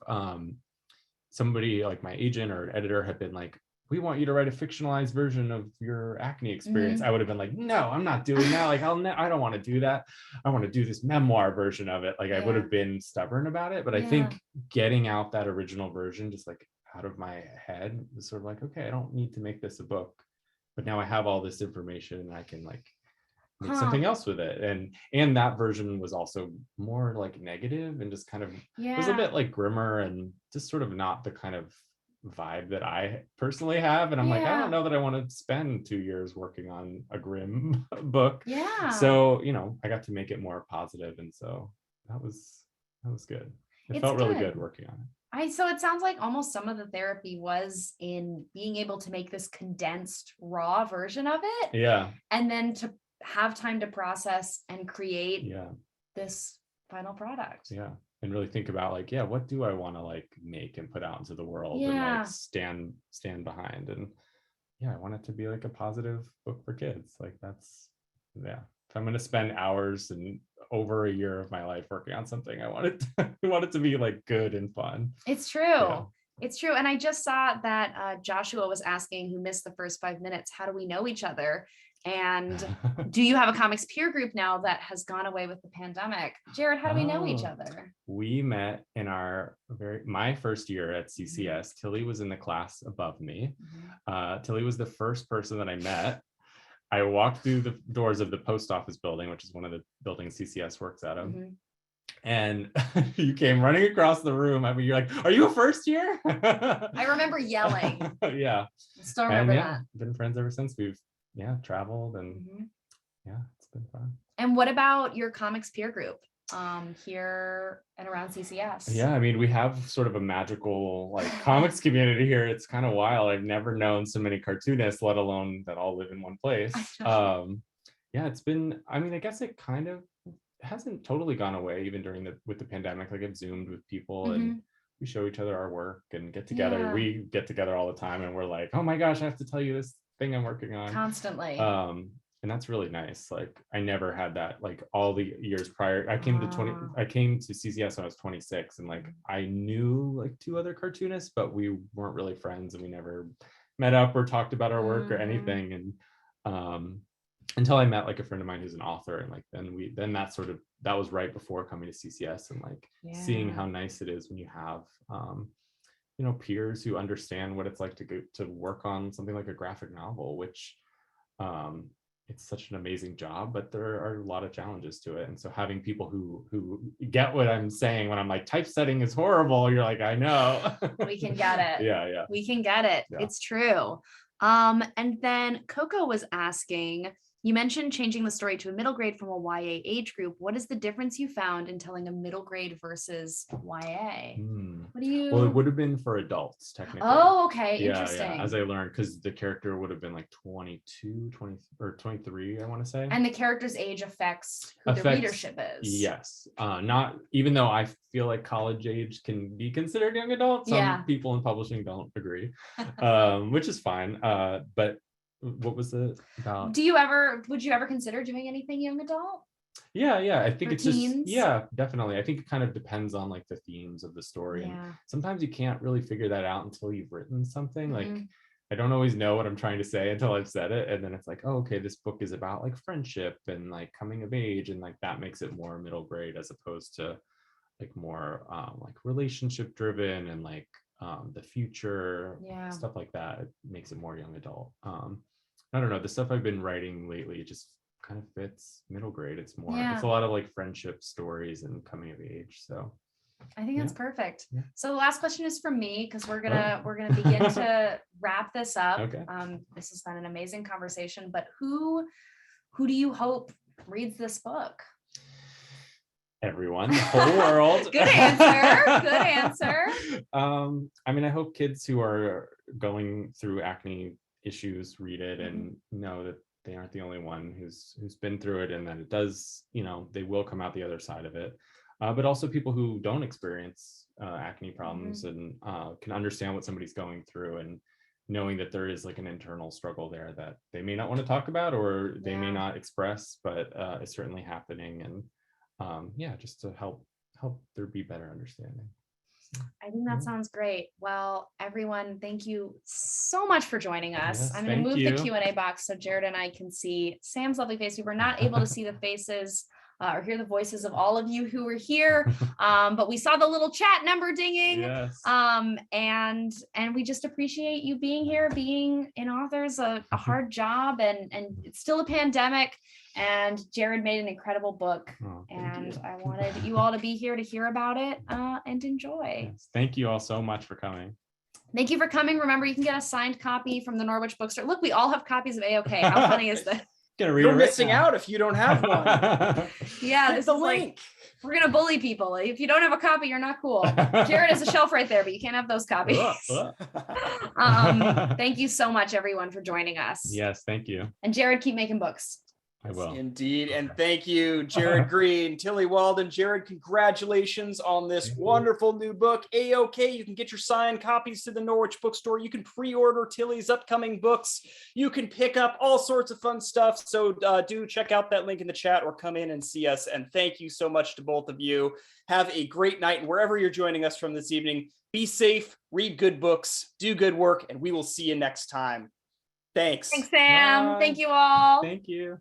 Speaker 2: somebody like my agent or editor had been like, we want you to write a fictionalized version of your acne experience, I would have been like, no, I'm not doing that. Like, I don't want to do that. I want to do this memoir version of it. Like, I would have been stubborn about it. But I think getting out that original version, just like out of my head, was sort of like, okay, I don't need to make this a book, but now I have all this information and I can like make something else with it. And that version was also more like negative and just kind of it was a bit like grimmer and just sort of not the kind of vibe that I personally have. And I'm like, I don't know that I want to spend 2 years working on a grim book. So I got to make it more positive, and so that was good. It felt really good working on it.
Speaker 1: So it sounds like almost some of the therapy was in being able to make this condensed raw version of it. And then to have time to process and create this final product. And
Speaker 2: really think about like, what do I want to like make and put out into the world and like stand behind. And I want it to be like a positive book for kids. Like that's if I'm going to spend hours and over a year of my life working on something, I want it to be like good and fun.
Speaker 1: It's true. It's true. And I just saw that Joshua was asking, who missed the first 5 minutes, how do we know each other? And do you have a comics peer group now that has gone away with the pandemic? Jared, how do we know each other?
Speaker 2: We met in my first year at CCS. Tillie was in the class above me. Tillie was the first person that I met. I walked through the doors of the post office building, which is one of the buildings CCS works out of. And you came running across the room. I mean, you're like, are you a first year?
Speaker 1: I remember yelling.
Speaker 2: I
Speaker 1: still remember that.
Speaker 2: Been friends ever since. We've traveled and it's been fun.
Speaker 1: And what about your comics peer group here and around CCS?
Speaker 2: I mean, we have sort of a magical like comics community here. It's kind of wild. I've never known so many cartoonists, let alone that all live in one place. It's been, I mean, I guess it kind of hasn't totally gone away even during with the pandemic. Like I've Zoomed with people and we show each other our work and get together.
Speaker 1: Yeah.
Speaker 2: We get together all the time and we're like, oh my gosh, I have to tell you this thing I'm working on
Speaker 1: Constantly.
Speaker 2: And that's really nice. Like I never had that, like all the years prior. I came to CCS when I was 26 and like I knew like 2 other cartoonists, but we weren't really friends and we never met up or talked about our work or anything. And until I met like a friend of mine who's an author, and like then that was right before coming to CCS, and like seeing how nice it is when you have peers who understand what it's like to go to work on something like a graphic novel, which it's such an amazing job, but there are a lot of challenges to it. And so having people who get what I'm saying when I'm like, typesetting is horrible, you're like, I know.
Speaker 1: We can get it.
Speaker 2: Yeah.
Speaker 1: We can get it.
Speaker 2: Yeah.
Speaker 1: It's true. And then Coco was asking, you mentioned changing the story to a middle grade from a YA age group. What is the difference you found in telling a middle grade versus YA? What do you?
Speaker 2: Well, it would have been for adults technically.
Speaker 1: Oh, okay.
Speaker 2: Yeah,
Speaker 1: Interesting.
Speaker 2: yeah. As I learned, because the character would have been like 22, 20 or 23, I want to say.
Speaker 1: And the character's age affects who the readership is.
Speaker 2: Yes. Not even though I feel like college age can be considered young adult. Some people in publishing don't agree, which is fine. But what was it about?
Speaker 1: Would you ever consider doing anything young adult?
Speaker 2: Yeah. I think it's
Speaker 1: teens?
Speaker 2: just, definitely. I think it kind of depends on like the themes of the story.
Speaker 1: Yeah.
Speaker 2: And sometimes you can't really figure that out until you've written something. Like I don't always know what I'm trying to say until I've said it. And then it's like, oh, okay, this book is about like friendship and like coming of age. And like that makes it more middle grade as opposed to like more like relationship driven and like the future, stuff like that. It makes it more young adult. I don't know, the stuff I've been writing lately just kind of fits middle grade. It's more, it's a lot of like friendship stories and coming of age. So
Speaker 1: I think that's perfect.
Speaker 2: Yeah.
Speaker 1: So the last question is from me, because we're gonna begin to wrap this up.
Speaker 2: Okay.
Speaker 1: This has been an amazing conversation, but who do you hope reads this book?
Speaker 2: Everyone, the whole world.
Speaker 1: Good answer.
Speaker 2: I mean, I hope kids who are going through acne issues read it and know that they aren't the only one who's been through it, and that it does, they will come out the other side of it. But also people who don't experience acne problems and can understand what somebody's going through, and knowing that there is like an internal struggle there that they may not want to talk about or they may not express, but it's certainly happening. And just to help there be better understanding.
Speaker 1: I think that sounds great. Well, everyone, thank you so much for joining us.
Speaker 2: Yes,
Speaker 1: I'm going to move the Q&A box so Jarad and I can see Sam's lovely face. We were not able to see the faces or hear the voices of all of you who were here, but we saw the little chat number dinging.
Speaker 2: Yes.
Speaker 1: And we just appreciate you being here, being in authors, a hard job, and it's still a pandemic. And Jarad made an incredible book, and I wanted you all to be here to hear about it and enjoy.
Speaker 2: Yes. Thank you all so much for coming.
Speaker 1: Thank you for coming. Remember, you can get a signed copy from the Norwich Bookstore. Look, we all have copies of A-OK. How funny is that?
Speaker 3: You're missing out if you don't have one.
Speaker 1: Yeah, this is
Speaker 3: link.
Speaker 1: We're going to bully people. If you don't have a copy, you're not cool. Jarad has a shelf right there, but you can't have those copies. Thank you so much, everyone, for joining us.
Speaker 2: Yes, thank you.
Speaker 1: And Jarad, keep making books.
Speaker 2: I will.
Speaker 3: Indeed. And thank you, Jarad Greene, Tillie Walden. Jarad, congratulations on this wonderful new book, A-OK. You can get your signed copies to the Norwich Bookstore. You can pre-order Tillie's upcoming books. You can pick up all sorts of fun stuff. So do check out that link in the chat or come in and see us. And thank you so much to both of you. Have a great night. And wherever you're joining us from this evening, be safe, read good books, do good work, and we will see you next time. Thanks.
Speaker 1: Thanks, Sam.
Speaker 2: Bye.
Speaker 1: Thank you all.
Speaker 2: Thank you.